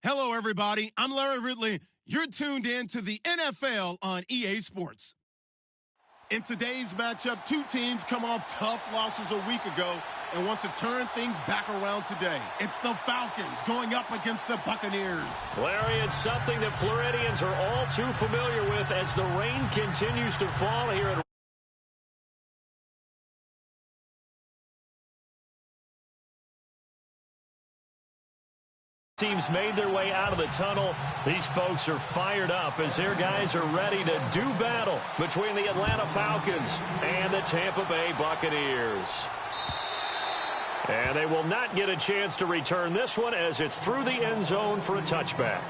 Hello, everybody. I'm Larry Ridley. You're tuned in to the NFL on EA Sports. In today's matchup, two teams come off tough losses a week ago and want to turn things back around today. It's the Falcons going up against the Buccaneers. Larry, it's something that Floridians are all too familiar with as the rain continues to fall here at teams made their way out of the tunnel. These folks are fired up as their guys are ready to do battle between the Atlanta Falcons and the Tampa Bay Buccaneers. And they will not get a chance to return this one as it's through the end zone for a touchback.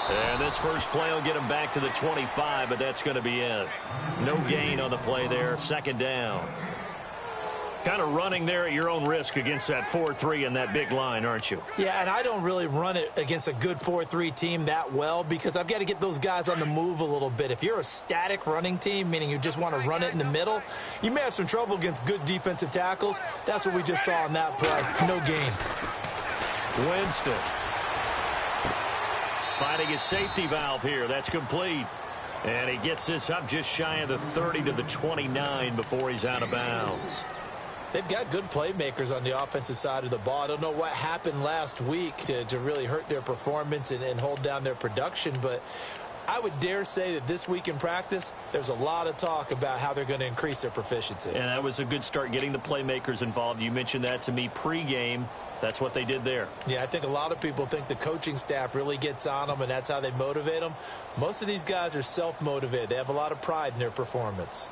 And this first play will get him back to the 25, but that's going to be it. No gain on the play there, second down. Kind of running there at your own risk against that 4-3 and that big line, aren't you? Yeah, and I don't really run it against a good 4-3 team that well because I've got to get those guys on the move a little bit. If you're a static running team, meaning you just want to run it in the middle, you may have some trouble against good defensive tackles. That's what we just saw in that play. No gain. Winston finding his safety valve here. That's complete. And he gets this up just shy of the 30 to the 29 before he's out of bounds. They've got good playmakers on the offensive side of the ball. I don't know what happened last week to really hurt their performance and hold down their production, but I would dare say that this week in practice, there's a lot of talk about how they're going to increase their proficiency. And that was a good start getting the playmakers involved. You mentioned that to me pregame. That's what they did there. Yeah, I think a lot of people think the coaching staff really gets on them, and that's how they motivate them. Most of these guys are self-motivated. They have a lot of pride in their performance.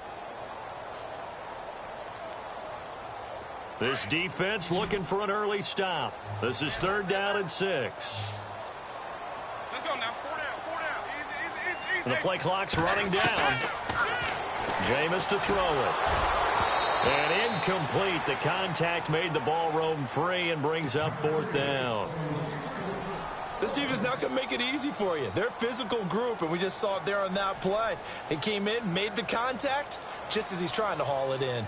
This defense looking for an early stop. This is 3rd down and 6. Let's go now. 4 down. Easy. The play clock's running down. Jameis to throw it. And incomplete. The contact made the ball roam free and brings up 4th down. This defense is not going to make it easy for you. They're a physical group, and we just saw it there on that play. They came in, made the contact, just as he's trying to haul it in.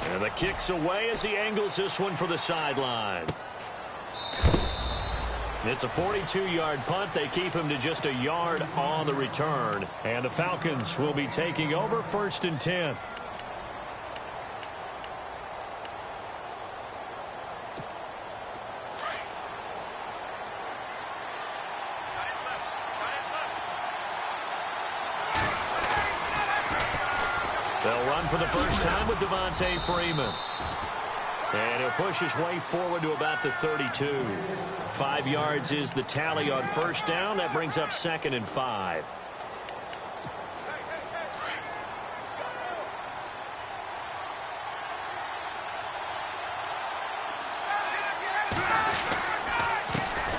And the kick's away as he angles this one for the sideline. It's a 42-yard punt. They keep him to just a yard on the return. And the Falcons will be taking over 1st and 10. They'll run for the first time with Devontae Freeman. And he'll push his way forward to about the 32. 5 yards is the tally on 1st down. That brings up 2nd and 5.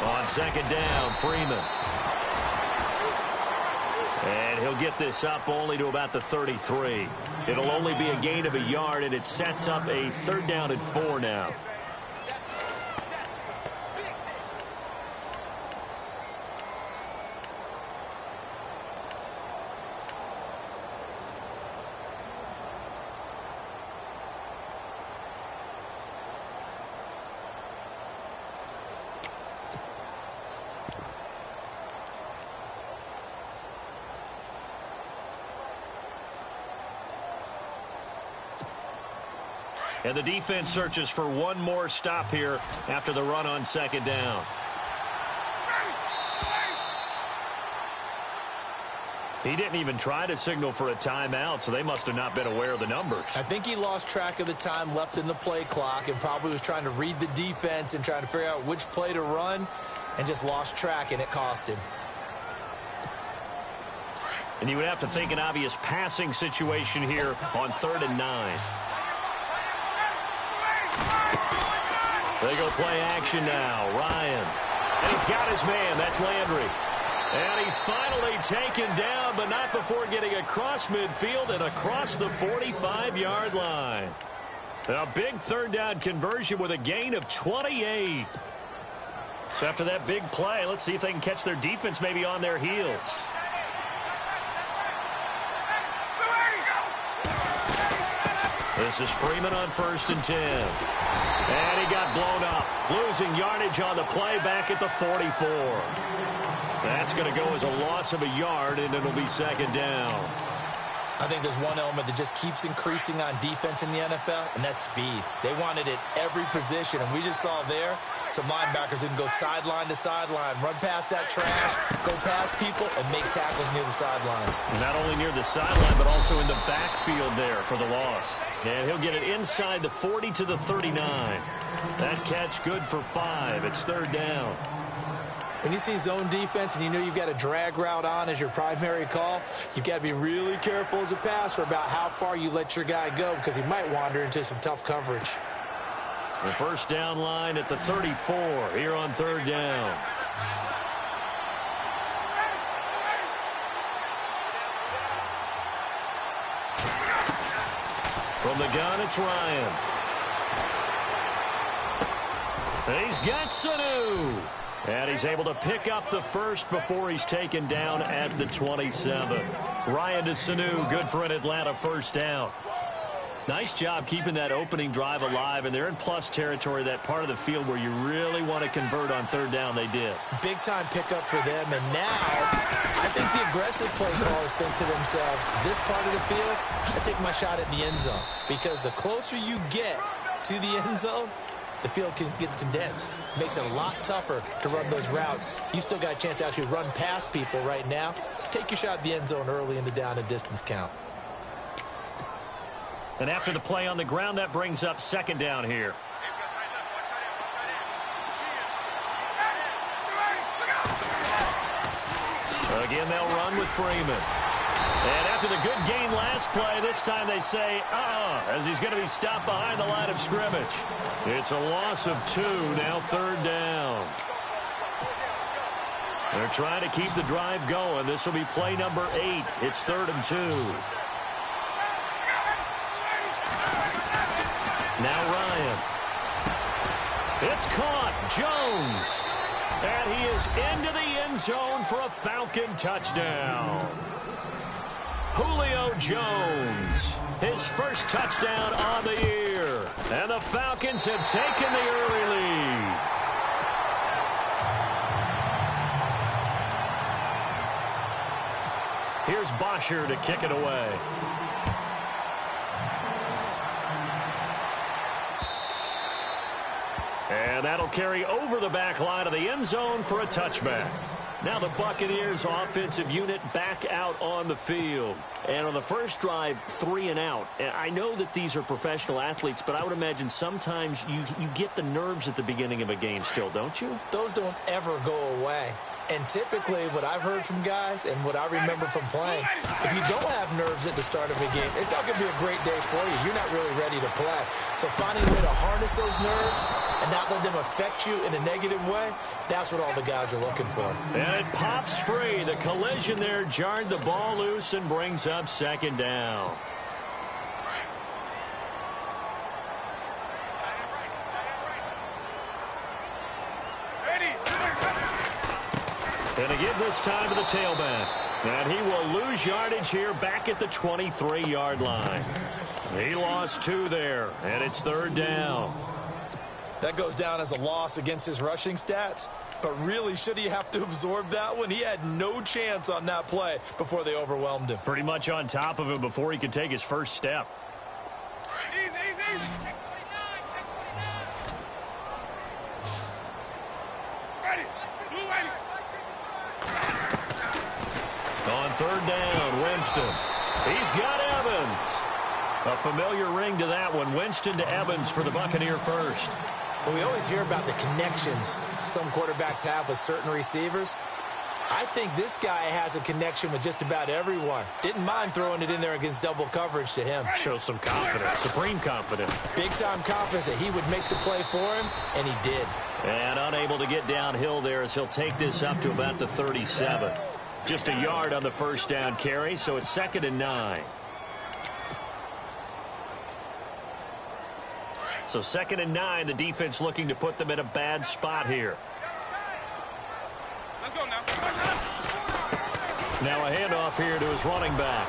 On 2nd down, Freeman. And he'll get this up only to about the 33. It'll only be a gain of a yard, and it sets up a 3rd down and 4 now. And the defense searches for one more stop here after the run on 2nd down. He didn't even try to signal for a timeout, so they must have not been aware of the numbers. I think he lost track of the time left in the play clock and probably was trying to read the defense and trying to figure out which play to run and just lost track, and it cost him. And you would have to think an obvious passing situation here on 3rd and 9. They go play action now. Ryan. And he's got his man. That's Landry. And he's finally taken down, but not before getting across midfield and across the 45-yard line. A big 3rd down conversion with a gain of 28. So after that big play, let's see if they can catch their defense maybe on their heels. This is Freeman on 1st and 10. And he got blown up, losing yardage on the play back at the 44. That's going to go as a loss of a yard, and it'll be 2nd down. I think there's one element that just keeps increasing on defense in the NFL, and that's speed. They want it at every position, and we just saw there some linebackers who can go sideline to sideline, run past that trash, go past people, and make tackles near the sidelines. Not only near the sideline, but also in the backfield there for the loss. And he'll get it inside the 40 to the 39. That catch good for 5. It's 3rd down. When you see zone defense and you know you've got a drag route on as your primary call, you've got to be really careful as a passer about how far you let your guy go because he might wander into some tough coverage. The 1st down line at the 34 here on 3rd down. From the gun, it's Ryan. And he's got Sanu. And he's able to pick up the 1st before he's taken down at the 27. Ryan to Sanu, good for an Atlanta 1st down. Nice job keeping that opening drive alive, and they're in plus territory, that part of the field where you really want to convert on 3rd down. They did. Big-time pickup for them, and now I think the aggressive play callers think to themselves, this part of the field, I take my shot at the end zone, because the closer you get to the end zone, the field gets condensed. Makes it a lot tougher to run those routes. You still got a chance to actually run past people right now. Take your shot at the end zone early in the down and distance count. And after the play on the ground, that brings up 2nd down here. Again, they'll run with Freeman. And after the good gain last play, this time they say, as he's going to be stopped behind the line of scrimmage. It's a loss of 2, now 3rd down. They're trying to keep the drive going. This will be play number 8. It's 3rd and 2. Now Ryan. It's caught. Jones. And he is into the end zone for a Falcon touchdown. Julio Jones, his 1st touchdown on the year. And the Falcons have taken the early lead. Here's Bosher to kick it away. And that'll carry over the back line of the end zone for a touchback. Now the Buccaneers offensive unit back out on the field. And on the first drive, 3 and out. And I know that these are professional athletes, but I would imagine sometimes you get the nerves at the beginning of a game still, don't you? Those don't ever go away. And typically what I've heard from guys and what I remember from playing, if you don't have nerves at the start of a game, it's not going to be a great day for you. You're not really ready to play. So finding a way to harness those nerves and not let them affect you in a negative way, that's what all the guys are looking for. And it pops free. The collision there jarred the ball loose and brings up 2nd down. And again this time to the tailback. And he will lose yardage here back at the 23-yard line. He lost 2 there, and it's 3rd down. That goes down as a loss against his rushing stats. But really, should he have to absorb that one? He had no chance on that play before they overwhelmed him. Pretty much on top of him before he could take his first step. On 3rd down, Winston. He's got Evans. A familiar ring to that one. Winston to Evans for the Buccaneer 1st. Well, we always hear about the connections some quarterbacks have with certain receivers. I think this guy has a connection with just about everyone. Didn't mind throwing it in there against double coverage to him. Shows some confidence, supreme confidence. Big-time confidence that he would make the play for him, and he did. And unable to get downhill there as he'll take this up to about the 37. Just a yard on the first down carry, so it's 2nd and 9. So 2nd and 9, the defense looking to put them in a bad spot here. Let's go now. Now a handoff here to his running back.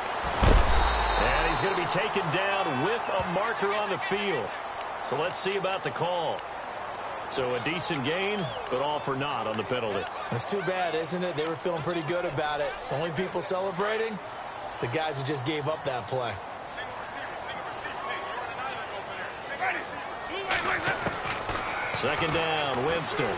And he's going to be taken down with a marker on the field. So let's see about the call. So a decent gain, but all for naught on the penalty. It's too bad, isn't it? They were feeling pretty good about it. Only people celebrating, the guys who just gave up that play. Single receiver. Hey, you're on an island over there. Single. 2nd down, Winston.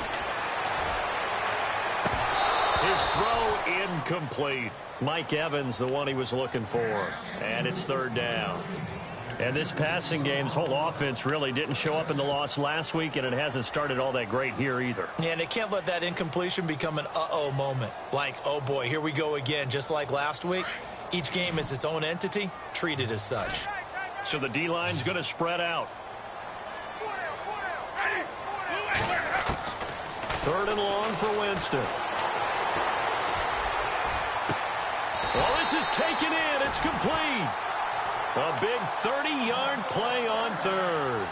His throw incomplete. Mike Evans, the one he was looking for. And it's 3rd down. And this passing game, this whole offense really didn't show up in the loss last week, and it hasn't started all that great here either. Yeah, and they can't let that incompletion become an uh-oh moment. Like, oh boy, here we go again, just like last week. Each game is its own entity, treated as such. So the D-line's going to spread out. 3rd and long for Winston. Well, this is taken in. It's complete. A big 30-yard play on 3rd.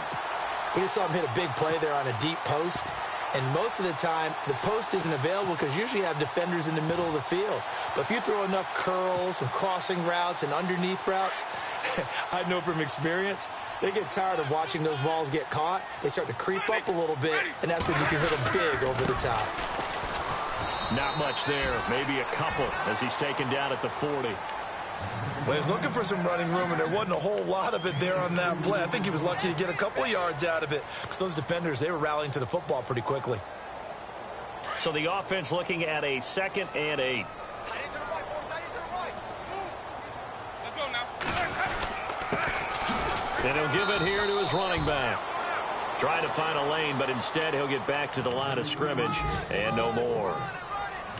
We just saw him hit a big play there on a deep post. And most of the time, the post isn't available because usually you have defenders in the middle of the field. But if you throw enough curls and crossing routes and underneath routes, I know from experience, they get tired of watching those balls get caught. They start to creep up a little bit, and that's when you can hit them big over the top. Not much there. Maybe a couple as he's taken down at the 40. Well, he was looking for some running room, and there wasn't a whole lot of it there on that play. I think he was lucky to get a couple of yards out of it because those defenders, they were rallying to the football pretty quickly. So the offense looking at a 2nd and 8. Let's go now. And he'll give it here to his running back. Trying to find a lane, but instead he'll get back to the line of scrimmage and no more.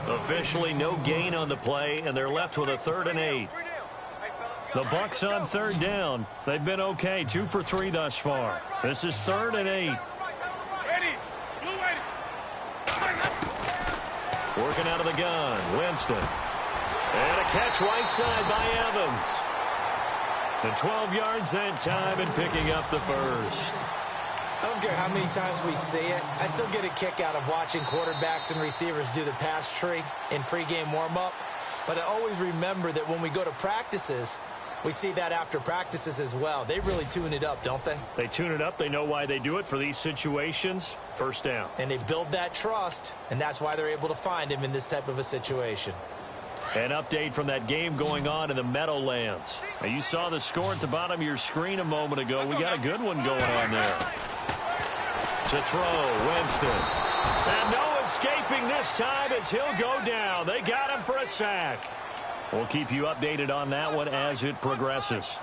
Officially no gain on the play, and they're left with a 3rd and 8. The Bucs on 3rd down. They've been okay, 2 for 3 thus far. This is 3rd and 8. Working out of the gun, Winston. And a catch right side by Evans. The 12 yards that time and picking up the 1st. I don't care how many times we see it. I still get a kick out of watching quarterbacks and receivers do the pass tree in pregame warm-up. But I always remember that when we go to practices, we see that after practices as well. They really tune it up, don't they? They tune it up. They know why they do it for these situations. 1st down. And they build that trust, and that's why they're able to find him in this type of a situation. An update from that game going on in the Meadowlands. Now, you saw the score at the bottom of your screen a moment ago. We got a good one going on there. To throw, Winston. And no escaping this time as he'll go down. They got him for a sack. We'll keep you updated on that one as it progresses.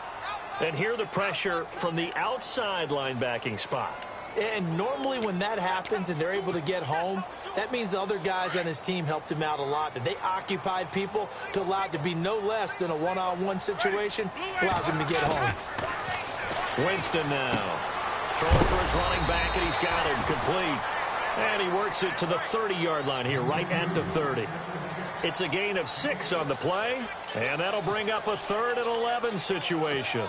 And here the pressure from the outside linebacking spot. And normally when that happens and they're able to get home, that means the other guys on his team helped him out a lot. That they occupied people to allow it to be no less than a one-on-one situation allows him to get home. Winston now. Throwing for his running back, and he's got him complete. And he works it to the 30-yard line here, right at the 30. It's a gain of 6 on the play, and that'll bring up a 3rd and 11 situation.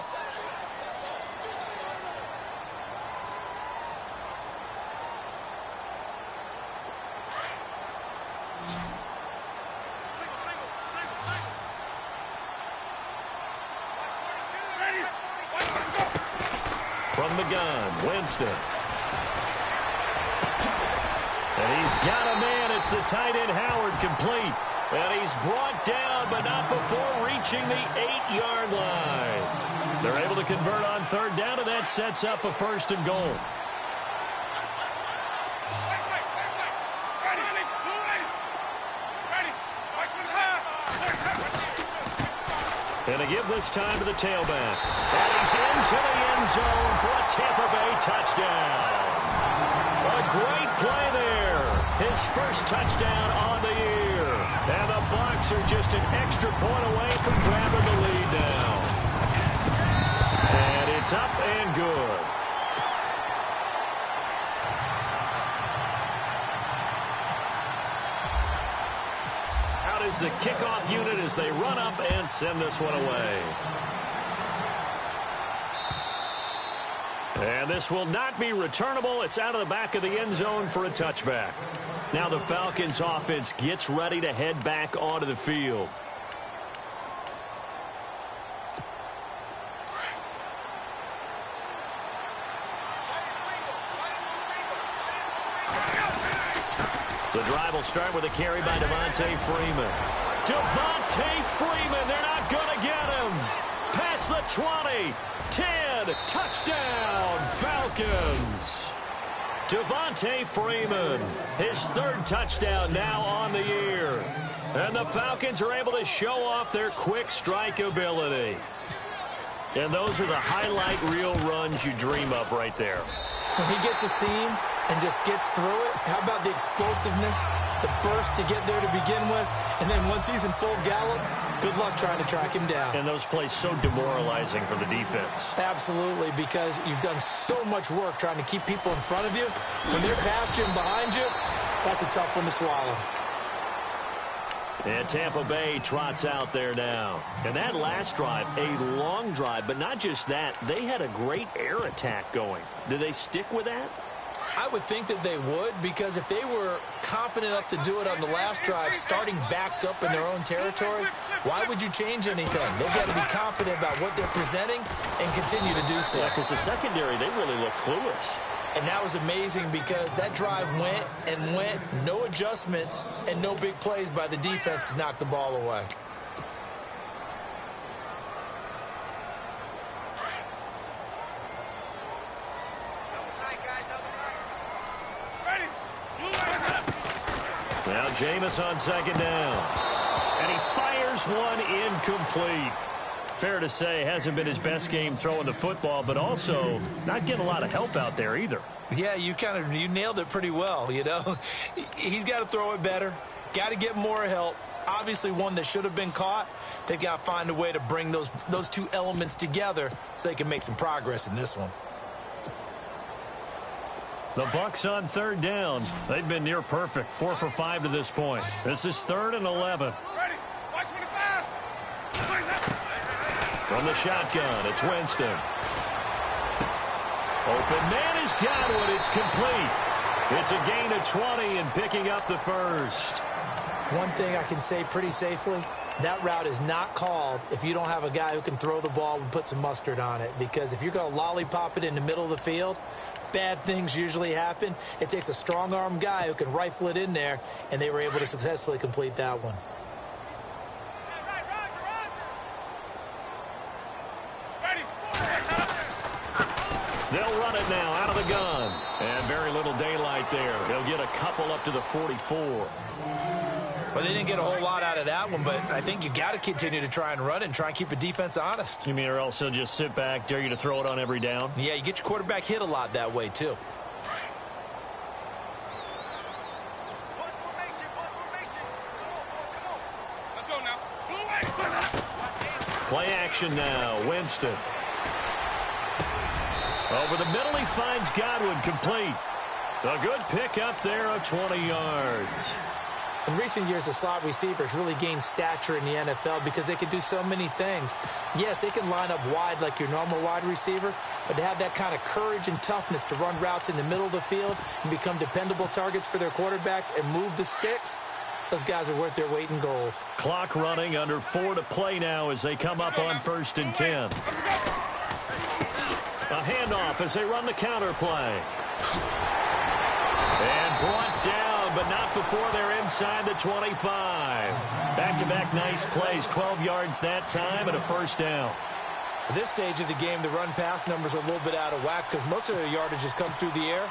From the gun, Winston. And he's got a man. It's the tight end, Howard, complete. And he's brought down, but not before reaching the 8-yard line. They're able to convert on 3rd down, and that sets up a 1st and goal. And to give this time to the tailback. And he's into the end zone for a Tampa Bay touchdown. A great play there. His first touchdown on the year. And the Bucs are just an extra point away from grabbing the lead now. And it's up and good. Out is the kickoff unit as they run up and send this one away. And this will not be returnable. It's out of the back of the end zone for a touchback. Now the Falcons offense gets ready to head back onto the field. The drive will start with a carry by Devontae Freeman. Devontae Freeman, they're not going to get him. Past the 20, 10, touchdown, Falcons. Devontae Freeman, his third touchdown now on the year. And the Falcons are able to show off their quick strike ability. And those are the highlight reel runs you dream of right there. When he gets a seam and just gets through it, how about the explosiveness, the burst to get there to begin with, and then once he's in full gallop, good luck trying to track him down. And those plays so demoralizing for the defense. Absolutely, because you've done so much work trying to keep people in front of you. When they're past you and behind you, that's a tough one to swallow. And Tampa Bay trots out there now. And that last drive, a long drive, but not just that, they had a great air attack going. Do they stick with that? I would think that they would, because if they were confident enough to do it on the last drive, starting backed up in their own territory, why would you change anything? They've got to be confident about what they're presenting and continue to do so. Yeah, because the secondary, they really look clueless. And that was amazing because that drive went and went, no adjustments and no big plays by the defense to knock the ball away. Now Jameis on second down. And he fires one incomplete. Fair to say, hasn't been his best game throwing the football, but also not getting a lot of help out there either. Yeah, you nailed it pretty well, you know. He's got to throw it better, got to get more help. Obviously one that should have been caught. They've got to find a way to bring those two elements together so they can make some progress in this one. The Bucs on third down. They've been near perfect, 4 for 5 to this point. This is 3rd and 11. Ready. 525. From the shotgun, it's Winston. Open man is Godwin. It's complete. It's a gain of 20 and picking up the first. One thing I can say pretty safely, that route is not called if you don't have a guy who can throw the ball and put some mustard on it. Because if you're going to lollipop it in the middle of the field, bad things usually happen. It takes a strong-arm guy who can rifle it in there, and they were able to successfully complete that one. They'll run it now out of the gun. And very little daylight there. They'll get a couple up to the 44. Well, they didn't get a whole lot out of that one, but I think you got to continue to try and run and try and keep the defense honest. You mean or else they'll just sit back, dare you to throw it on every down? Yeah, you get your quarterback hit a lot that way, too. Let's go now. Blue way. Play action now. Winston. Over the middle, he finds Godwin complete. A good pick up there of 20 yards. In recent years, the slot receivers really gained stature in the NFL because they can do so many things. Yes, they can line up wide like your normal wide receiver, but to have that kind of courage and toughness to run routes in the middle of the field and become dependable targets for their quarterbacks and move the sticks, those guys are worth their weight in gold. Clock running, under 4 to play now as they come up on 1st and 10. A handoff as they run the counter play. And brought down, but not before they're inside the 25. Back-to-back nice plays, 12 yards that time and a first down. At this stage of the game, the run-pass numbers are a little bit out of whack because most of their yardage has come through the air.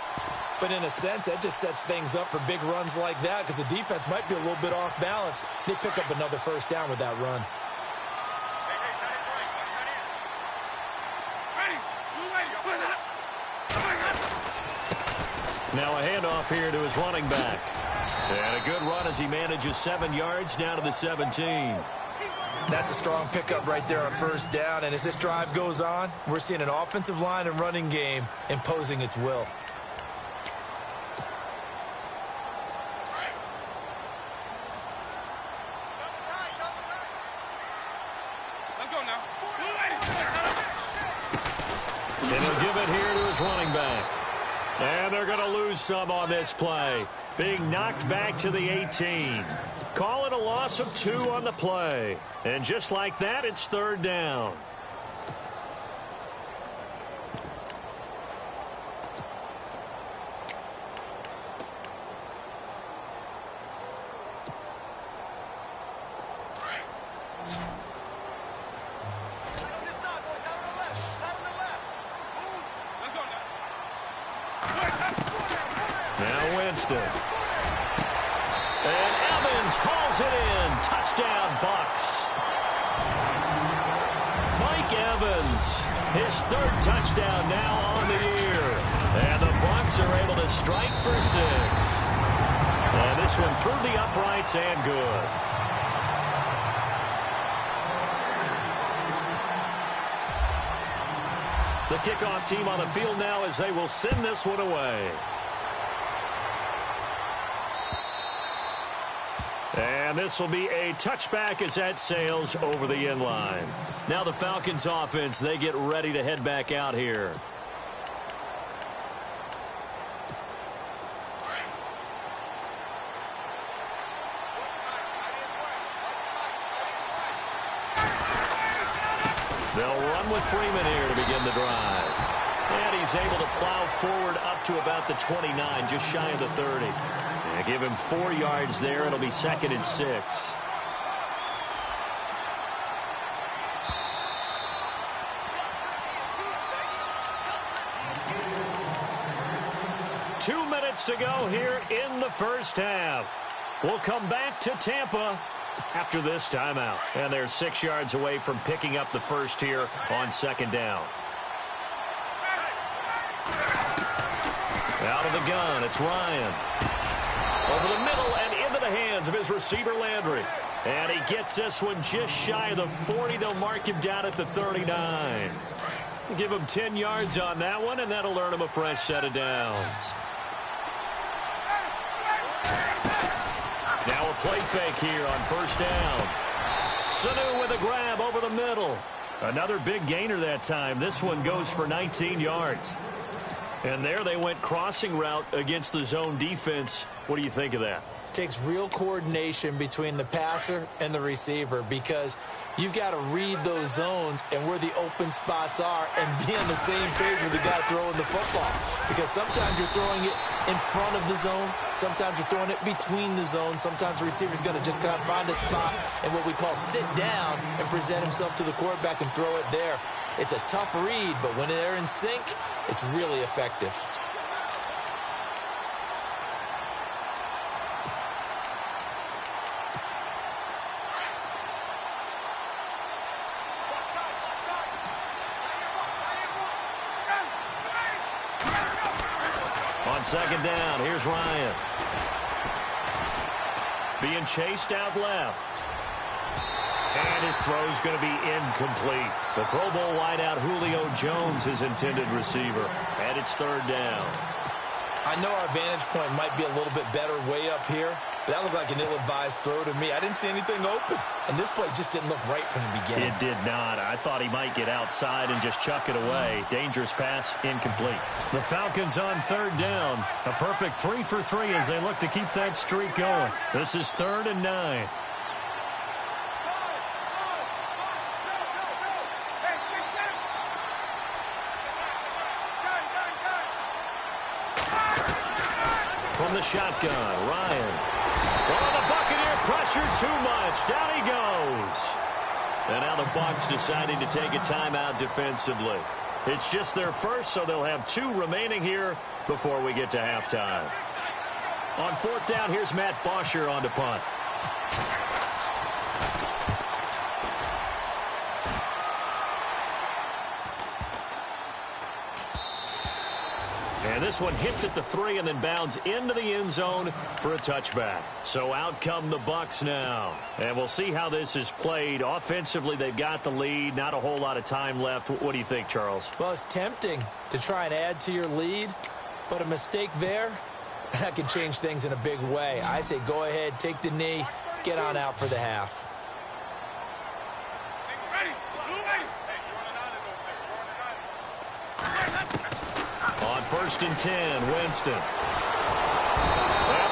But in a sense, that just sets things up for big runs like that because the defense might be a little bit off balance. They pick up another first down with that run. Now a handoff here to his running back. And a good run as he manages 7 yards down to the 17. That's a strong pickup right there on first down. And as this drive goes on, we're seeing an offensive line and running game imposing its will. Let's go now. And he'll give it here to his running back. And they're going to lose some on this play. Being knocked back to the 18. Call it a loss of 2 on the play. And just like that, it's third down. Now Winston. And Evans calls it in. Touchdown, Bucks. Mike Evans, his 3rd touchdown now on the year. And the Bucks are able to strike for 6. And this one through the uprights and good. The kickoff team on the field now as they will send this one away. And this will be a touchback as that sails over the end line. Now the Falcons offense, they get ready to head back out here. They'll run with Freeman here to begin the drive. And he's able to plow forward up to about the 29, just shy of the 30. And give him 4 yards there. It'll be 2nd and 6. Two minutes to go here in the first half. We'll come back to Tampa after this timeout. And they're 6 yards away from picking up the first here on 2nd down. Out of the gun, it's Ryan. Over the middle and into the hands of his receiver, Landry. And he gets this one just shy of the 40. They'll mark him down at the 39. Give him 10 yards on that one, and that'll earn him a fresh set of downs. Now a play fake here on first down. Sanu with a grab over the middle. Another big gainer that time. This one goes for 19 yards. And there they went crossing route against the zone defense. What do you think of that? Takes real coordination between the passer and the receiver because you've got to read those zones and where the open spots are and be on the same page with the guy throwing the football. Because sometimes you're throwing it in front of the zone. Sometimes you're throwing it between the zones. Sometimes the receiver's going to just kind of find a spot and what we call sit down and present himself to the quarterback and throw it there. It's a tough read, but when they're in sync, it's really effective. On 2nd down, here's Ryan. Being chased out left. And his throw's going to be incomplete. The Pro Bowl wideout Julio Jones, his intended receiver. And it's 3rd down. I know our vantage point might be a little bit better way up here, but that looked like an ill-advised throw to me. I didn't see anything open. And this play just didn't look right from the beginning. It did not. I thought he might get outside and just chuck it away. Dangerous pass, incomplete. The Falcons on 3rd down. A perfect 3 for 3 as they look to keep that streak going. This is 3rd and 9. From the shotgun, Ryan. Oh, the Buccaneer pressure too much. Down he goes. And now the Bucs deciding to take a timeout defensively. It's just their first, so they'll have 2 remaining here before we get to halftime. On 4th down, here's Matt Bosher on to punt. And And this one hits at the 3 and then bounds into the end zone for a touchback. So out come the Bucs now. And we'll see how this is played. Offensively, they've got the lead. Not a whole lot of time left. What do you think, Charles? Well, it's tempting to try and add to your lead, but a mistake there, that could change things in a big way. I say go ahead, take the knee, get on out for the half. On 1st and 10, Winston. And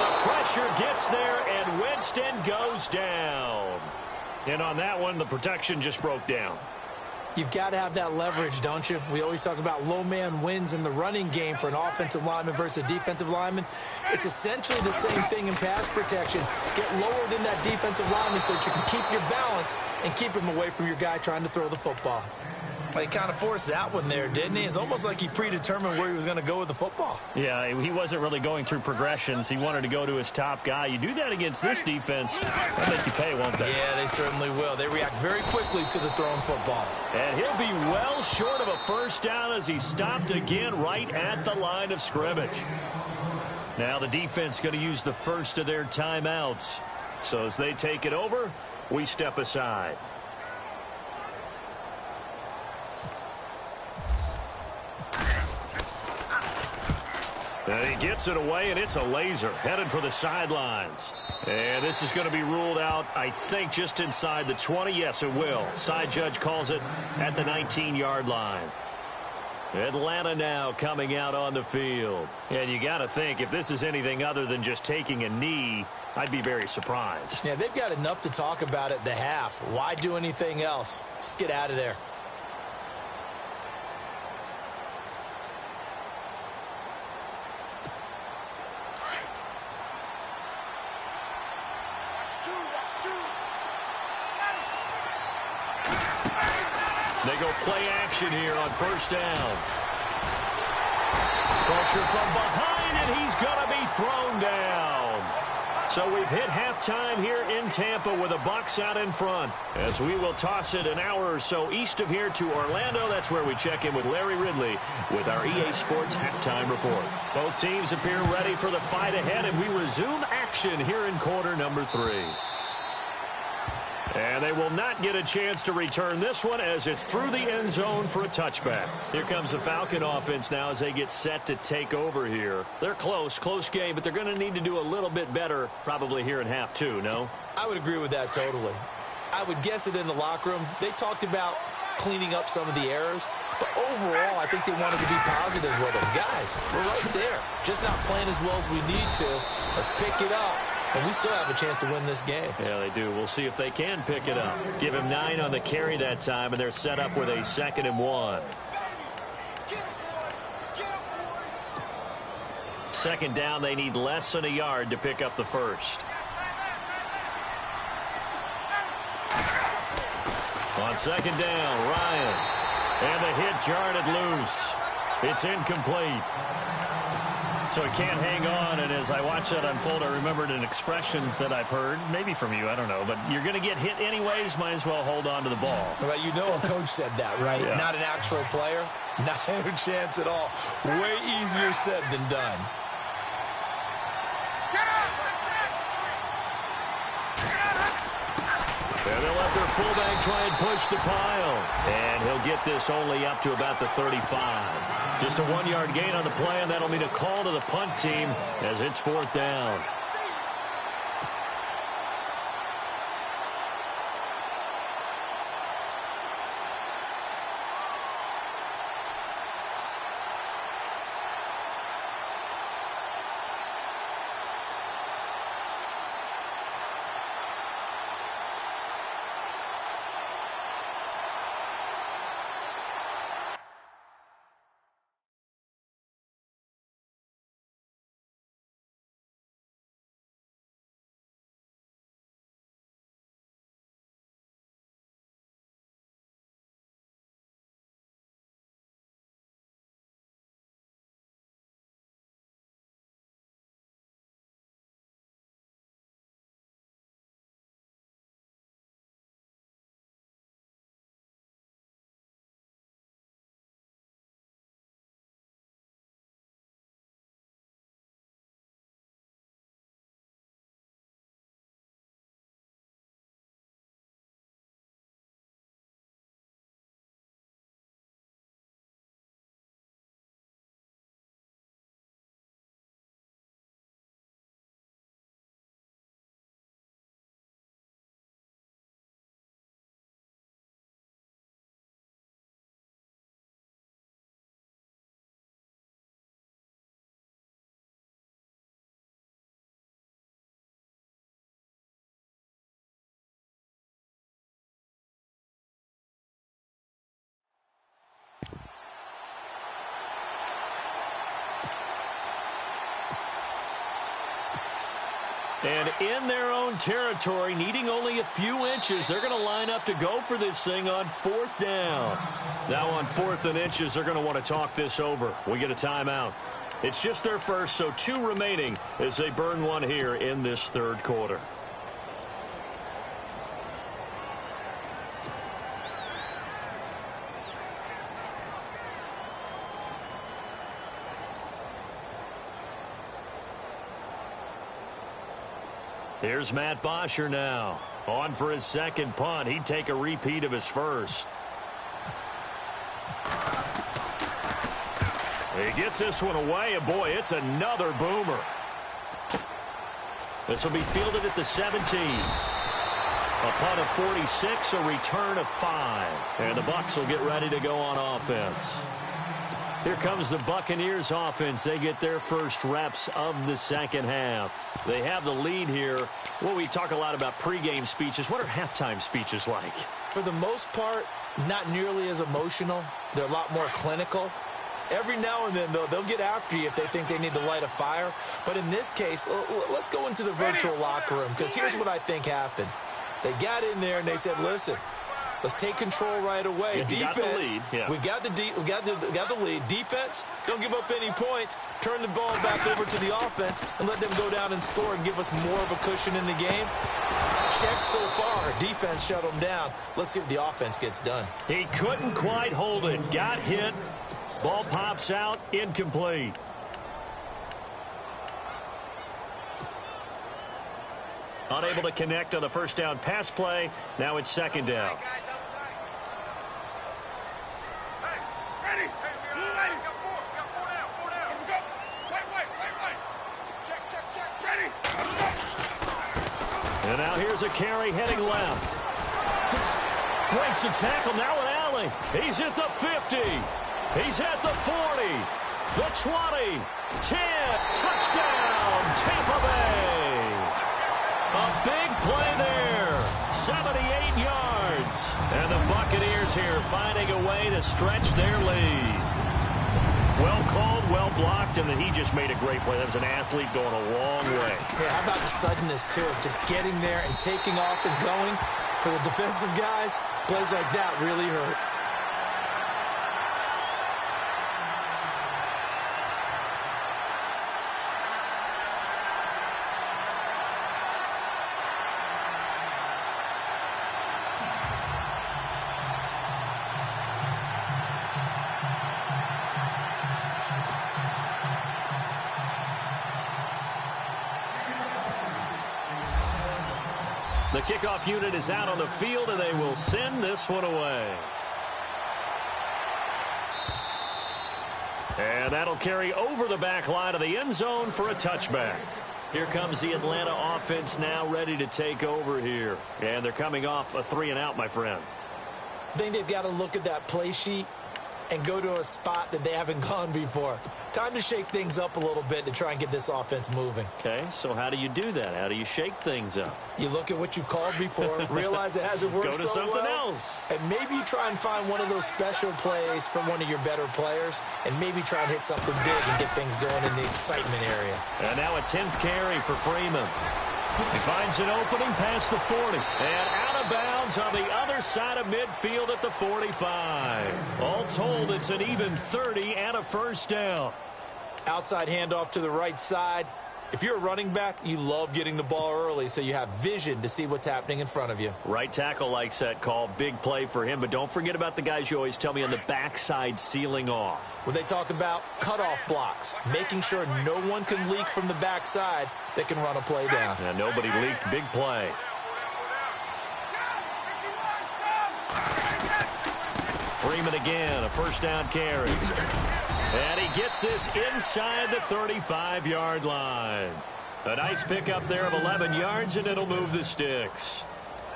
the pressure gets there, and Winston goes down. And on that one, the protection just broke down. You've got to have that leverage, don't you? We always talk about low man wins in the running game for an offensive lineman versus a defensive lineman. It's essentially the same thing in pass protection. Get lower than that defensive lineman so that you can keep your balance and keep him away from your guy trying to throw the football. Well, he kind of forced that one there, didn't he? It's almost like he predetermined where he was going to go with the football. Yeah, he wasn't really going through progressions. He wanted to go to his top guy. You do that against this defense, they'll make you pay, won't they? Yeah, they certainly will. They react very quickly to the thrown football. And he'll be well short of a first down as he stopped again right at the line of scrimmage. Now the defense going to use the first of their timeouts. So as they take it over, we step aside. And he gets it away, and it's a laser headed for the sidelines. And this is going to be ruled out, I think, just inside the 20. Yes, it will. Side judge calls it at the 19-yard line. Atlanta now coming out on the field. And you got to think, if this is anything other than just taking a knee, I'd be very surprised. Yeah, they've got enough to talk about at the half. Why do anything else? Just get out of there. They go play action here on first down. Pressure from behind, and he's going to be thrown down. So we've hit halftime here in Tampa with the Bucs out in front. As we will toss it an hour or so east of here to Orlando. That's where we check in with Larry Ridley with our EA Sports Halftime Report. Both teams appear ready for the fight ahead, and we resume action here in quarter number 3. And they will not get a chance to return this one as it's through the end zone for a touchback. Here comes the Falcon offense now as they get set to take over here. They're close game, but they're going to need to do a little bit better probably here in half 2, no? I would agree with that totally. I would guess it in the locker room. They talked about cleaning up some of the errors, but overall, I think they wanted to be positive with them. Guys, we're right there. Just not playing as well as we need to. Let's pick it up. And we still have a chance to win this game. Yeah, they do. We'll see if they can pick it up. Give him 9 on the carry that time, and they're set up with a 2nd and 1. 2nd down, they need less than a yard to pick up the first. On 2nd down, Ryan. And the hit jarred it loose. It's incomplete. So he can't hang on, and as I watch that unfold, I remembered an expression that I've heard, maybe from you, I don't know, but you're going to get hit anyways, might as well hold on to the ball. Well, you know a coach said that, right? Yeah. Not an actual player. Not a chance at all. Way easier said than done. And they'll let their fullback try and push the pile. And he'll get this only up to about the 35. Just a 1-yard gain on the play, and that'll mean a call to the punt team as it's 4th down. And in their own territory, needing only a few inches, they're going to line up to go for this thing on 4th down. Now on 4th and inches, they're going to want to talk this over. We get a timeout. It's just their first, so 2 remaining as they burn one here in this 3rd quarter. Here's Matt Bosher now. On for his 2nd punt. He'd take a repeat of his first. He gets this one away, and boy, it's another boomer. This will be fielded at the 17. A punt of 46, a return of 5. And the Bucs will get ready to go on offense. Here comes the Buccaneers offense. They get their first reps of the 2nd half. They have the lead here. Well, we talk a lot about pregame speeches. What are halftime speeches like? For the most part, not nearly as emotional. They're a lot more clinical. Every now and then, though, they'll get after you if they think they need to light a fire. But in this case, let's go into the virtual locker room, because here's what I think happened. They got in there and they said, listen, let's take control right away. Yeah, defense, we got the lead. Defense, don't give up any points. Turn the ball back over to the offense and let them go down and score and give us more of a cushion in the game. Check so far. Defense shut them down. Let's see if the offense gets done. He couldn't quite hold it. Got hit. Ball pops out. Incomplete. Unable to connect on the first down pass play. Now it's 2nd down. And now here's a carry heading left. Breaks the tackle now with Allen. He's at the 50. He's at the 40. The 20. 10. Touchdown, Tampa Bay. A big play there. 78 yards. And the Buccaneers here finding a way to stretch their lead. Well called, well blocked, and then he just made a great play. That was an athlete going a long way. Yeah, how about the suddenness, too, of just getting there and taking off and going? For the defensive guys, plays like that really hurt. The kickoff unit is out on the field, and they will send this one away. And that'll carry over the back line of the end zone for a touchback. Here comes the Atlanta offense now ready to take over here. And they're coming off a 3-and-out, my friend. I think they've got to look at that play sheet and go to a spot that they haven't gone before. Time to shake things up a little bit to try and get this offense moving. Okay, so how do you do that? How do you shake things up? You look at what you've called before, realize it hasn't worked Go to so something well, else. and maybe try and find one of those special plays from one of your better players, and maybe try and hit something big and get things going in the excitement area. And now a 10th carry for Freeman. He finds an opening past the 40. And out of bounds on the other side of midfield at the 45. All told, it's an even 30 and a first down. Outside handoff to the right side. If you're a running back, you love getting the ball early so you have vision to see what's happening in front of you. Right tackle likes that call. Big play for him. But don't forget about the guys you always tell me on the backside sealing off. When they talk about cutoff blocks, making sure no one can leak from the backside that can run a play down. And nobody leaked. Big play. Freeman again, a first down carry. And he gets this inside the 35-yard line. A nice pickup there of 11 yards, and it'll move the sticks.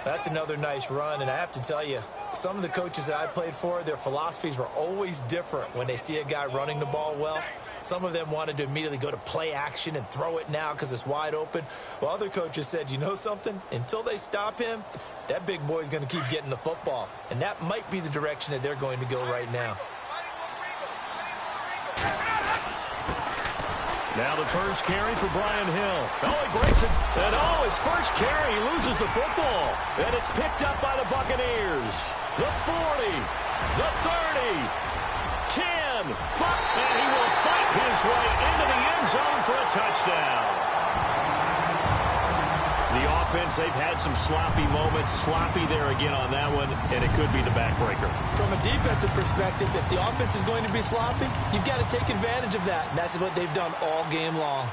That's another nice run, and I have to tell you, some of the coaches that I played for, their philosophies were always different when they see a guy running the ball well. Some of them wanted to immediately go to play action and throw it now because it's wide open. Well, other coaches said, you know something? Until they stop him, that big boy's going to keep getting the football. And that might be the direction that they're going to go right now. Now the first carry for Brian Hill. Oh, he breaks it. And his first carry, he loses the football. And it's picked up by the Buccaneers. The 40, the 30, 10, 5, and he will fight his way into the end zone for a touchdown. The offense, they've had some sloppy moments. Sloppy there again on that one, and it could be the backbreaker. From a defensive perspective, if the offense is going to be sloppy, you've got to take advantage of that. And that's what they've done all game long.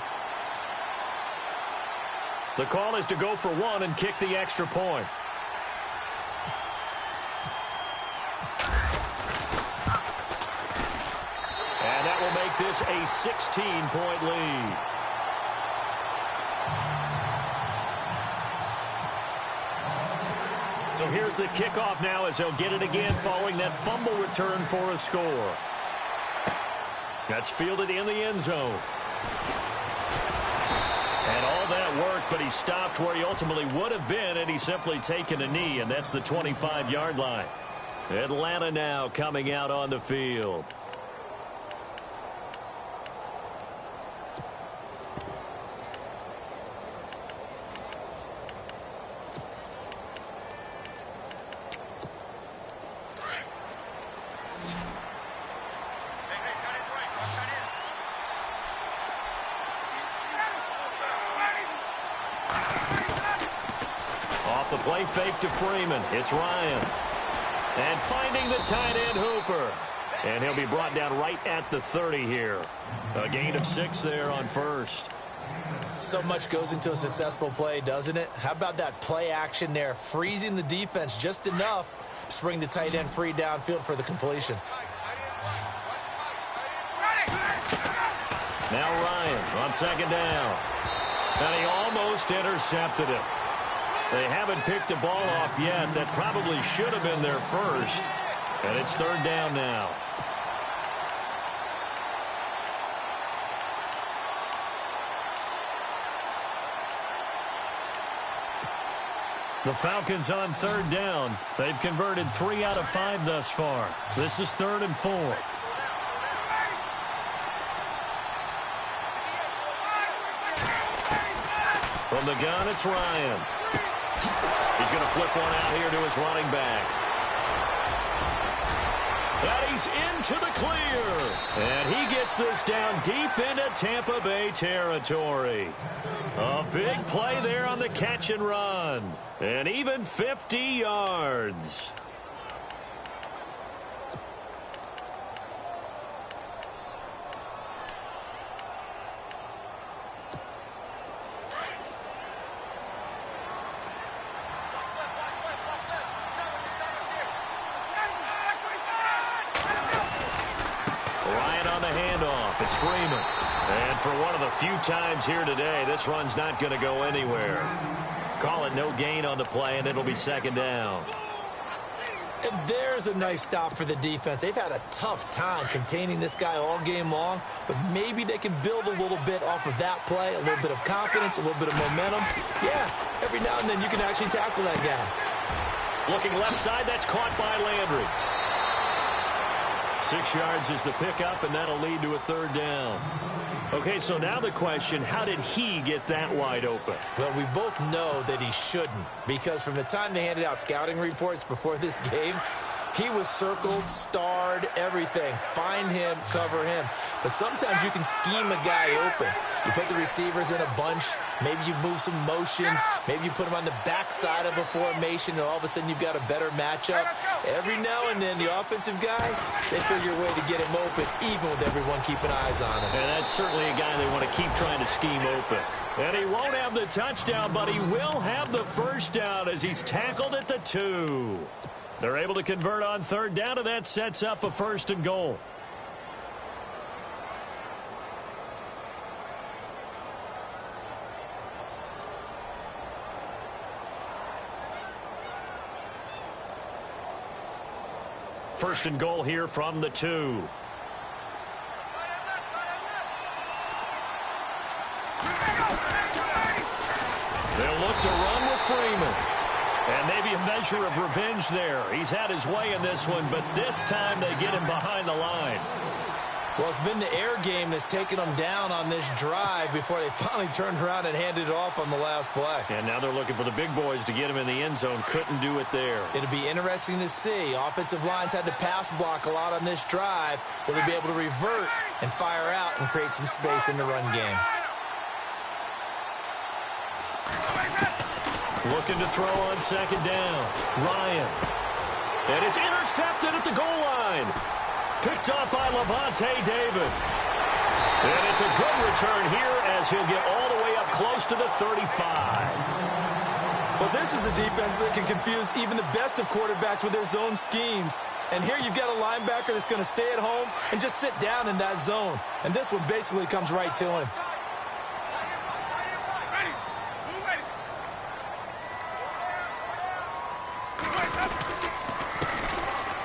The call is to go for one and kick the extra point. And that will make this a 16-point lead. So here's the kickoff now as they'll get it again following that fumble return for a score. That's fielded in the end zone. And all that work, but he stopped where he ultimately would have been, and he's simply taken a knee, and that's the 25-yard line. Atlanta now coming out on the field. The play fake to Freeman. It's Ryan. And finding the tight end Hooper. And he'll be brought down right at the 30 here. A gain of 6 there on first. So much goes into a successful play, doesn't it? How about that play action there? Freezing the defense just enough to bring the tight end free downfield for the completion. Now Ryan on second down. And he almost intercepted it. They haven't picked a ball off yet. That probably should have been their first. And it's third down now. The Falcons on third down. They've converted 3 out of 5 thus far. This is 3rd and 4. From the gun, it's Ryan. He's going to flip one out here to his running back. And he's into the clear. And he gets this down deep into Tampa Bay territory. A big play there on the catch and run. And even 50 yards. It's Freeman. And for one of the few times here today, this run's not going to go anywhere. Call it no gain on the play, and it'll be second down. And there's a nice stop for the defense. They've had a tough time containing this guy all game long, but maybe they can build a little bit off of that play, a little bit of confidence, a little bit of momentum. Yeah, every now and then you can actually tackle that guy. Looking left side, that's caught by Landry. 6 yards is the pickup, and that'll lead to a third down. Okay, so now the question, how did he get that wide open? Well, we both know that he shouldn't, because from the time they handed out scouting reports before this game, he was circled, starred, everything. Find him, cover him. But sometimes you can scheme a guy open. You put the receivers in a bunch. Maybe you move some motion. Maybe you put him on the backside of a formation, and all of a sudden you've got a better matchup. Every now and then, the offensive guys, they figure a way to get him open, even with everyone keeping eyes on him. And that's certainly a guy they want to keep trying to scheme open. And he won't have the touchdown, but he will have the first down as he's tackled at the 2. They're able to convert on third down, and that sets up a 1st and goal. First and goal here from the 2. They'll look to run with Freeman. And maybe a measure of revenge there. He's had his way in this one, but this time they get him behind the line. Well, it's been the air game that's taken them down on this drive before they finally turned around and handed it off on the last play. And now they're looking for the big boys to get him in the end zone. Couldn't do it there. It'll be interesting to see. Offensive lines had to pass block a lot on this drive. Will they be able to revert and fire out and create some space in the run game? Looking to throw on second down. Ryan. And it's intercepted at the goal line. Picked up by Levante David. And it's a good return here as he'll get all the way up close to the 35. Well, this is a defense that can confuse even the best of quarterbacks with their zone schemes. And here you've got a linebacker that's going to stay at home and just sit down in that zone. And this one basically comes right to him.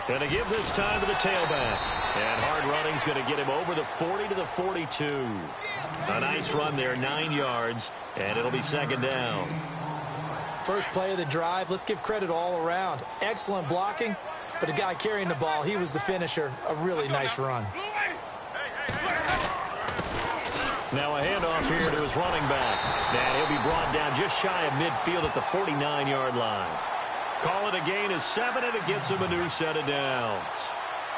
Going to give this time to the tailback. And hard running's going to get him over the 40 to the 42. A nice run there, 9 yards, and it'll be second down. First play of the drive, let's give credit all around. Excellent blocking, but the guy carrying the ball, he was the finisher. A really nice run. Now a handoff here to his running back. And he'll be brought down just shy of midfield at the 49-yard line. Call it a gain of 7, and it gets him a new set of downs.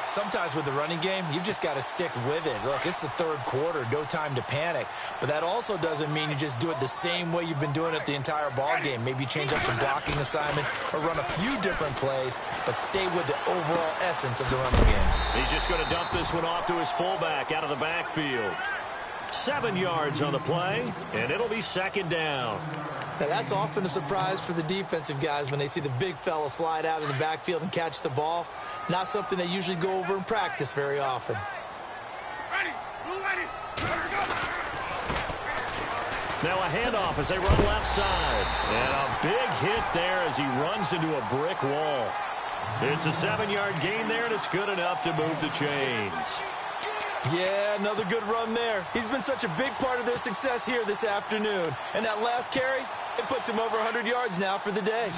Sometimes with the running game, you've just got to stick with it. Look, it's the third quarter, no time to panic. But that also doesn't mean you just do it the same way you've been doing it the entire ball game. Maybe change up some blocking assignments or run a few different plays, but stay with the overall essence of the running game. He's just going to dump this one off to his fullback out of the backfield. 7 yards on the play, and it'll be second down. Now, that's often a surprise for the defensive guys when they see the big fella slide out of the backfield and catch the ball. Not something they usually go over in practice very often. Now a handoff as they run left side. And a big hit there as he runs into a brick wall. It's a 7-yard gain there, and it's good enough to move the chains. Yeah, another good run there. He's been such a big part of their success here this afternoon. And that last carry, it puts him over 100 yards now for the day.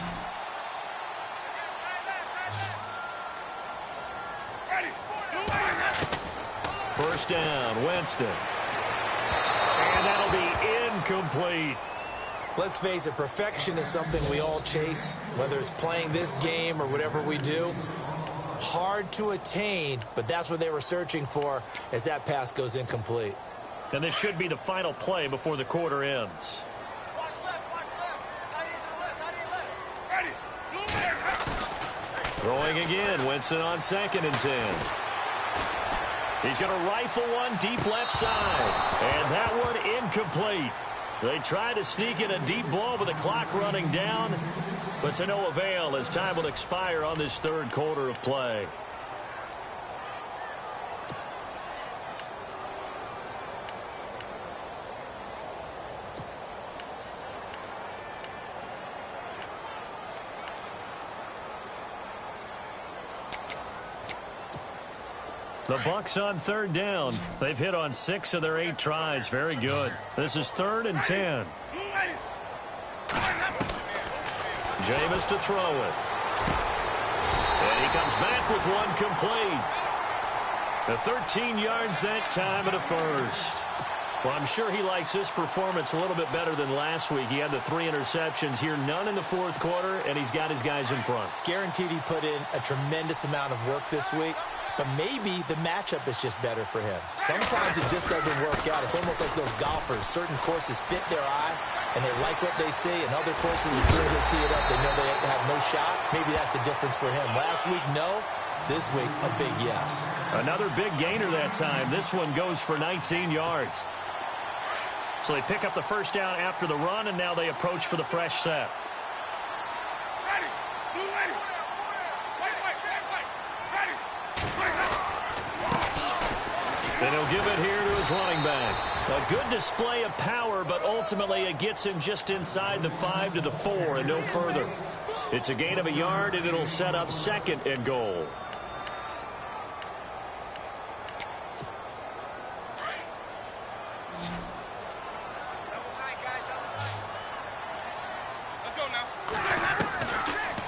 First down, Winston. And that'll be incomplete. Let's face it, perfection is something we all chase, whether it's playing this game or whatever we do. Hard to attain, but that's what they were searching for as that pass goes incomplete. And this should be the final play before the quarter ends. Throwing again, Winston on 2nd and 10. He's going to rifle one deep left side. And that one incomplete. They try to sneak in a deep ball with the clock running down, but to no avail as time will expire on this third quarter of play. The Bucs on third down. They've hit on 6 of their 8 tries. Very good. This is 3rd and 10. Jameis to throw it. And he comes back with one complete. The 13 yards that time and a first. Well, I'm sure he likes his performance a little bit better than last week. He had the 3 interceptions here, none in the fourth quarter, and he's got his guys in front. Guaranteed he put in a tremendous amount of work this week, but maybe the matchup is just better for him. Sometimes it just doesn't work out. It's almost like those golfers. Certain courses fit their eye, and they like what they see, and other courses, as soon as they tee it up, they know they have no shot. Maybe that's the difference for him. Last week, no. This week, a big yes. Another big gainer that time. This one goes for 19 yards. So they pick up the first down after the run, and now they approach for the fresh set. And he'll give it here to his running back. A good display of power, but ultimately it gets him just inside the 5 to the 4 and no further. It's a gain of a yard, and it'll set up 2nd and goal.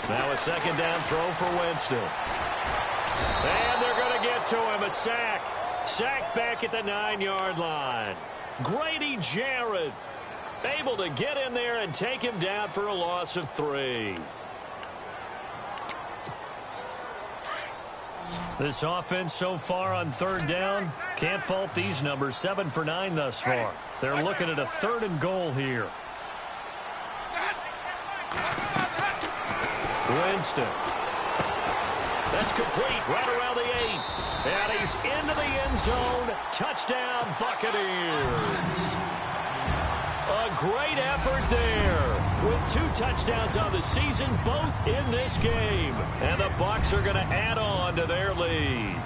Now a 2nd down throw for Winston. And they're going to get to him. A sack. Sacked back at the 9-yard line. Grady Jarrett able to get in there and take him down for a loss of 3. This offense so far on 3rd down, can't fault these numbers. 7 for 9 thus far. They're looking at a 3rd and goal here. Winston. That's complete right around the 8. And he's into the end zone. Touchdown, Buccaneers. A great effort there. With 2 touchdowns on the season, both in this game. And the Bucs are going to add on to their lead.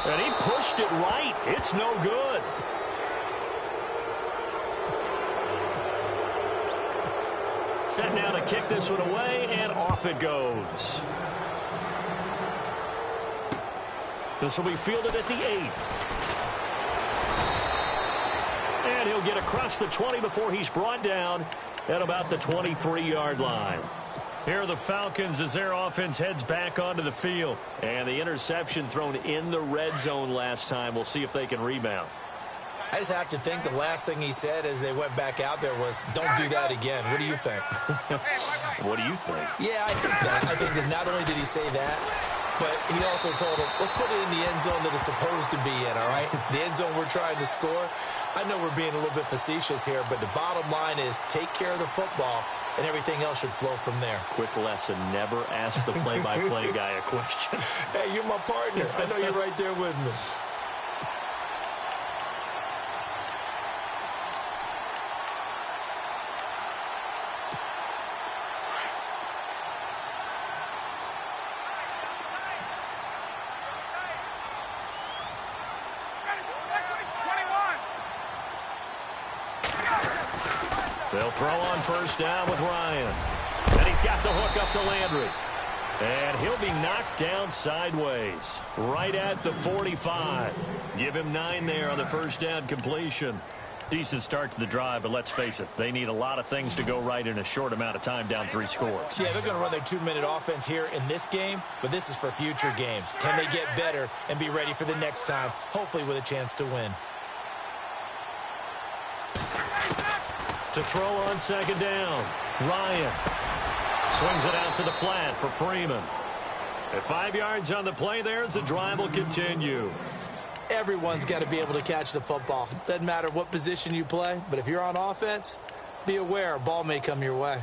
And he pushed it right. It's no good. Set now to kick this one away, and off it goes. This will be fielded at the 8. And he'll get across the 20 before he's brought down at about the 23-yard line. Here are the Falcons as their offense heads back onto the field. And the interception thrown in the red zone last time. We'll see if they can rebound. I just have to think the last thing he said as they went back out there was, don't do that again. What do you think? What do you think? Yeah, I think that. I think that not only did he say that, but he also told him, let's put it in the end zone that it's supposed to be in, all right? The end zone we're trying to score. I know we're being a little bit facetious here, but the bottom line is take care of the football, and everything else should flow from there. Quick lesson, never ask the play-by-play guy a question. Hey, you're my partner. I know you're right there with me. They'll throw on 1st down with Ryan. And he's got the hook up to Landry. And he'll be knocked down sideways. Right at the 45. Give him 9 there on the 1st down completion. Decent start to the drive, but let's face it, they need a lot of things to go right in a short amount of time, down 3 scores. Yeah, they're going to run their 2-minute offense here in this game, but this is for future games. Can they get better and be ready for the next time, hopefully with a chance to win? To throw on 2nd down, Ryan swings it out to the flat for Freeman. At 5 yards on the play there, as the drive will continue. Everyone's got to be able to catch the football. Doesn't matter what position you play, but if you're on offense, be aware a ball may come your way.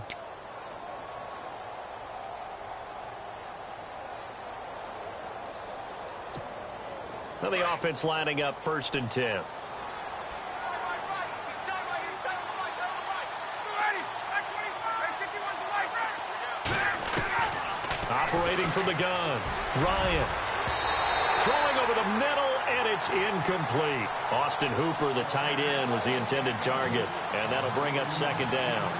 Now the offense lining up 1st and 10. Operating from the gun, Ryan. Throwing over the middle, and it's incomplete. Austin Hooper, the tight end, was the intended target, and that'll bring up 2nd down.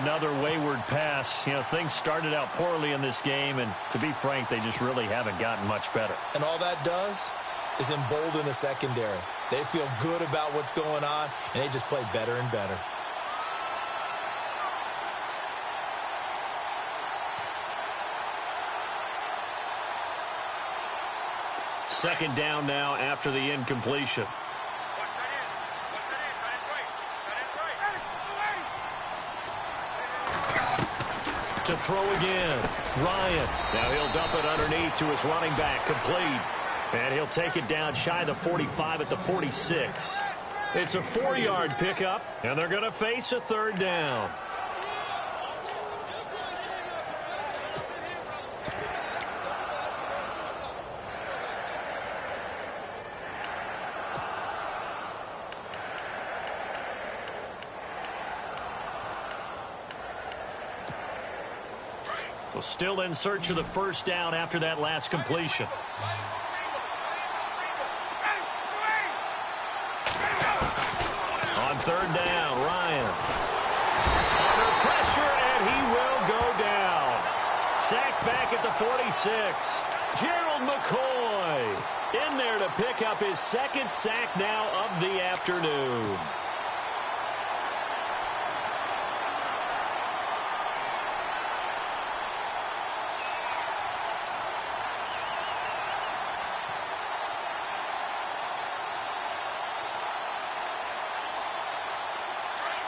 Another wayward pass. You know, things started out poorly in this game, and to be frank, they just really haven't gotten much better. And all that does is embolden the secondary. They feel good about what's going on, and they just play better and better. Second down now after the incompletion. To throw again, Ryan. Now he'll dump it underneath to his running back, complete. And he'll take it down shy of the 45 at the 46. It's a 4-yard pickup, and they're going to face a 3rd down. Well, still in search of the 1st down after that last completion. On 3rd down, Ryan. Under pressure, and he will go down. Sacked back at the 46. Gerald McCoy in there to pick up his 2nd sack now of the afternoon.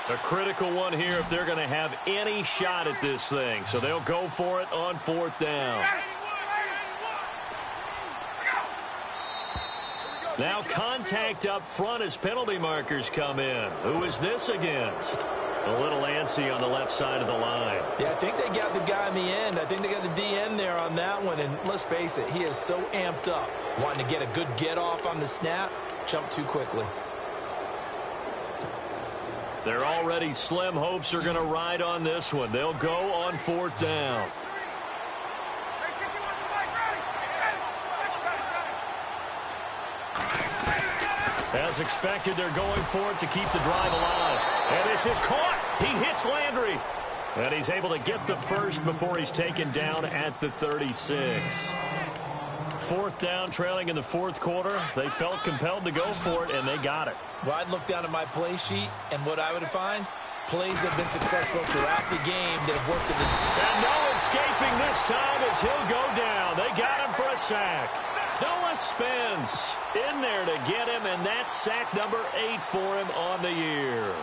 A critical one here if they're going to have any shot at this thing. So they'll go for it on 4th down. Now contact up front as penalty markers come in. Who is this against? A little antsy on the left side of the line. Yeah, I think they got the guy in the end. I think they got the DN there on that one. And let's face it, he is so amped up. Wanting to get a good get-off on the snap, jump too quickly. Their already slim hopes are going to ride on this one. They'll go on 4th down. As expected, they're going for it to keep the drive alive. And this is caught. He hits Landry. And he's able to get the first before he's taken down at the 36. 4th down, trailing in the 4th quarter. They felt compelled to go for it, and they got it. Well, I'd look down at my play sheet, and what I would find, plays that have been successful throughout the game that have worked in the... And no escaping this time as he'll go down. They got him for a sack. Noah spins in there to get him, and that's sack number 8 for him on the year.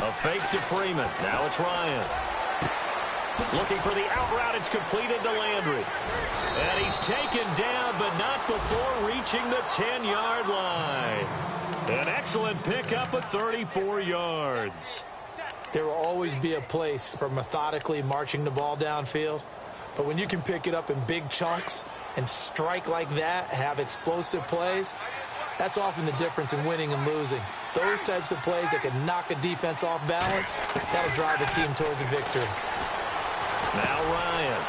A fake to Freeman. Now it's Ryan. Looking for the out route. It's completed to Landry. And he's taken down, but not before reaching the 10-yard line. An excellent pickup of 34 yards. There will always be a place for methodically marching the ball downfield. But when you can pick it up in big chunks and strike like that, have explosive plays, that's often the difference in winning and losing. Those types of plays that can knock a defense off balance, that'll drive a team towards a victory. Now Ryan.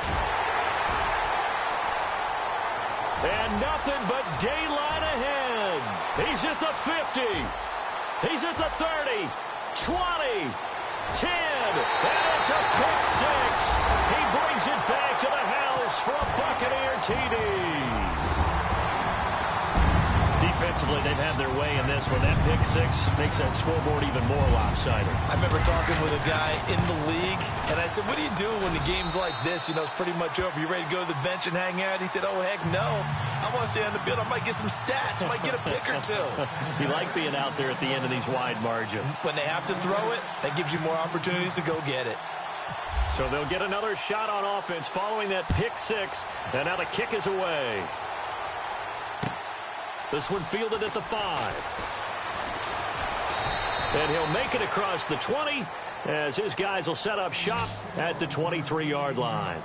And nothing but daylight ahead. He's at the 50. He's at the 30, 20, 10. And it's a pick six. He brings it back to the house for a Buccaneer TD. Defensively, they've had their way in this one. That pick six makes that scoreboard even more lopsided. I remember talking with a guy in the league, and I said, what do you do when the game's like this? You know, it's pretty much over. You ready to go to the bench and hang out? He said, oh, heck no. I want to stay on the field. I might get some stats. I might get a pick or two. You like being out there at the end of these wide margins. When they have to throw it, that gives you more opportunities to go get it. So they'll get another shot on offense following that pick six, and now the kick is away. This one fielded at the 5. And he'll make it across the 20 as his guys will set up shop at the 23-yard line.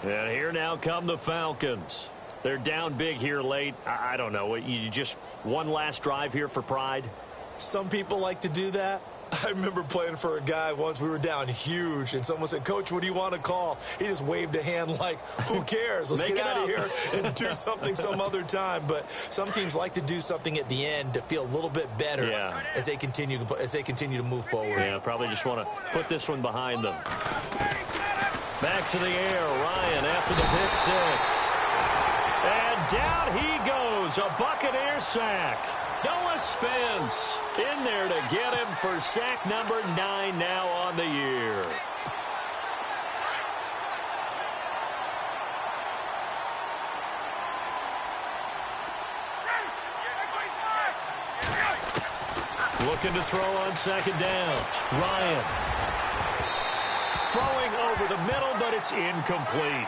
And here now come the Falcons. They're down big here late. I don't know. You just one last drive here for pride? Some people like to do that. I remember playing for a guy once. We were down huge, and someone said, Coach, what do you want to call? He just waved a hand like, who cares? Let's get out of here and do something some other time. But some teams like to do something at the end to feel a little bit better as they continue to move forward. Yeah, probably just want to put this one behind them. Back to the air. Ryan after the pick six. And down he goes. A Buccaneer sack. Noah spins in there to get him for sack number 9 now on the year. Looking to throw on second down. Ryan. Throwing over the middle, but it's incomplete.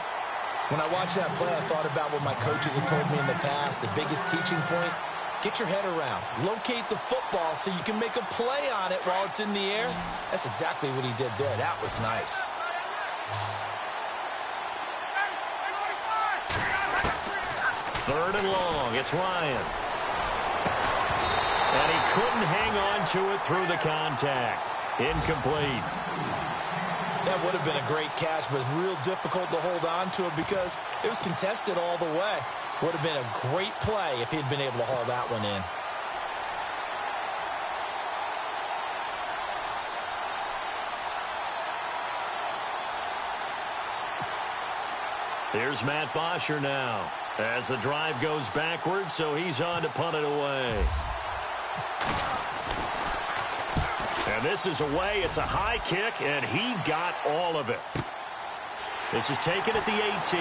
When I watched that play, I thought about what my coaches had told me in the past. The biggest teaching point, get your head around. Locate the football so you can make a play on it while it's in the air. That's exactly what he did there. That was nice. Third and long. It's Ryan. And he couldn't hang on to it through the contact. Incomplete. That would have been a great catch, but it's real difficult to hold on to it because it was contested all the way. Would have been a great play if he'd been able to haul that one in. Here's Matt Bosher now as the drive goes backwards, so he's on to punt it away. And this is away. It's a high kick, and he got all of it. This is taken at the 18.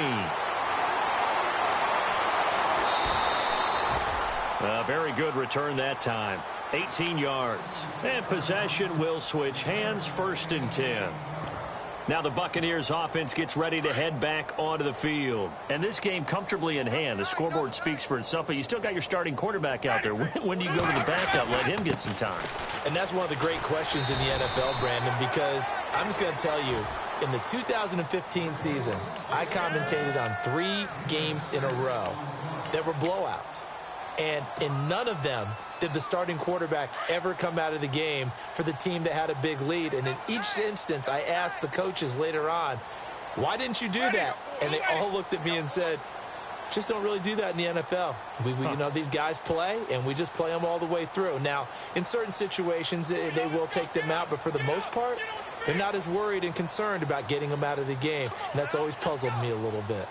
A very good return that time. 18 yards. And possession will switch hands, 1st and 10. Now the Buccaneers offense gets ready to head back onto the field. And this game comfortably in hand. The scoreboard speaks for itself, but you still got your starting quarterback out there. When do you go to the backup? Let him get some time. And that's one of the great questions in the NFL, Brandon, because I'm just going to tell you, in the 2015 season, I commentated on 3 games in a row that were blowouts. And in none of them did the starting quarterback ever come out of the game for the team that had a big lead. And in each instance, I asked the coaches later on, why didn't you do that? And they all looked at me and said, just don't really do that in the NFL. You know, these guys play, and we just play them all the way through. Now, in certain situations, they will take them out, but for the most part, they're not as worried and concerned about getting them out of the game. And that's always puzzled me a little bit.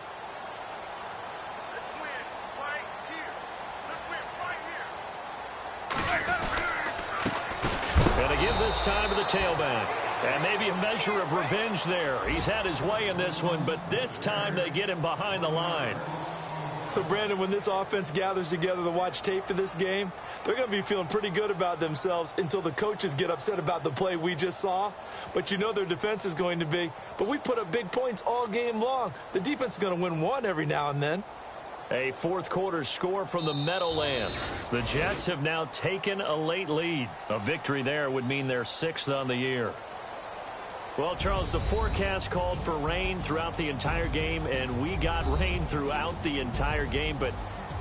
And to give this time to the tailback. And maybe a measure of revenge there. He's had his way in this one, but this time they get him behind the line. So, Brandon, when this offense gathers together to watch tape for this game, they're going to be feeling pretty good about themselves until the coaches get upset about the play we just saw. But you know their defense is going to be. But we put up big points all game long. The defense is going to win one every now and then. A 4th quarter score from the Meadowlands. The Jets have now taken a late lead. A victory there would mean they're 6th on the year. Well, Charles, the forecast called for rain throughout the entire game, and we got rain throughout the entire game. But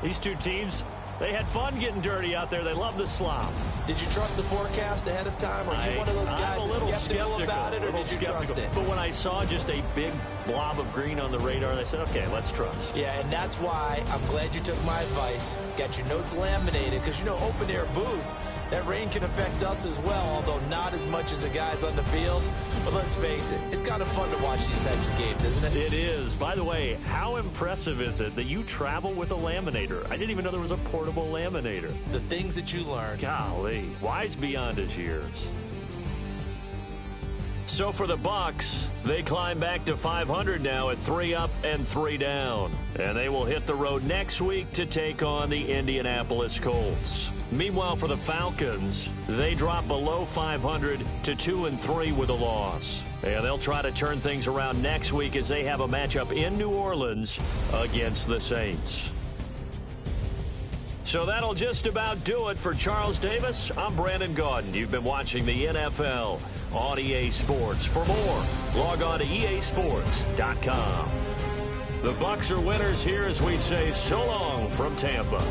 these two teams, they had fun getting dirty out there. They love the slop. Did you trust the forecast ahead of time? Are you one of those guys that's skeptical about it, or did you trust it? But when I saw just a big blob of green on the radar, I said, okay, let's trust. Yeah, and that's why I'm glad you took my advice. Got your notes laminated, because, you know, open-air booth, that rain can affect us as well, although not as much as the guys on the field. But let's face it, it's kind of fun to watch these types of games, isn't it? It is. By the way, how impressive is it that you travel with a laminator? I didn't even know there was a portable laminator. The things that you learn. Golly, wise beyond his years. So for the Bucs, they climb back to 500 now at 3 up and 3 down. And they will hit the road next week to take on the Indianapolis Colts. Meanwhile, for the Falcons, they drop below 500 to 2-3 with a loss. And they'll try to turn things around next week as they have a matchup in New Orleans against the Saints. So that'll just about do it for Charles Davis. I'm Brandon Gaudin. You've been watching the NFL on EA Sports. For more, log on to easports.com. The Bucs are winners here as we say so long from Tampa.